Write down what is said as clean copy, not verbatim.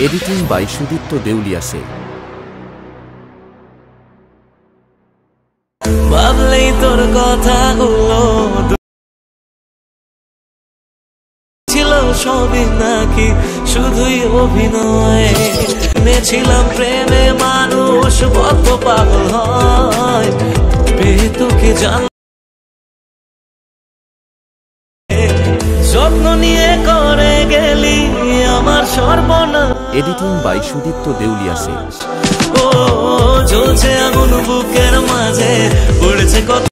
Editing by Sudipta দেউলিয়াসে। ভাবলেই তোর কথাগুলো ছিল সবই নাকি শুধুই অভিনয়। নেছিলাম প্রেমে মানুষ কত পাগল হয়, পেয়ে তোকে জান যত্ন নিয়ে করে গেলি আমার সর্বনাশ। এডিটিং বাই সুদীপ্ত দেউলিয়াসে। ও জ্বলছে আগুন বুকের মাঝে, পড়েছে কত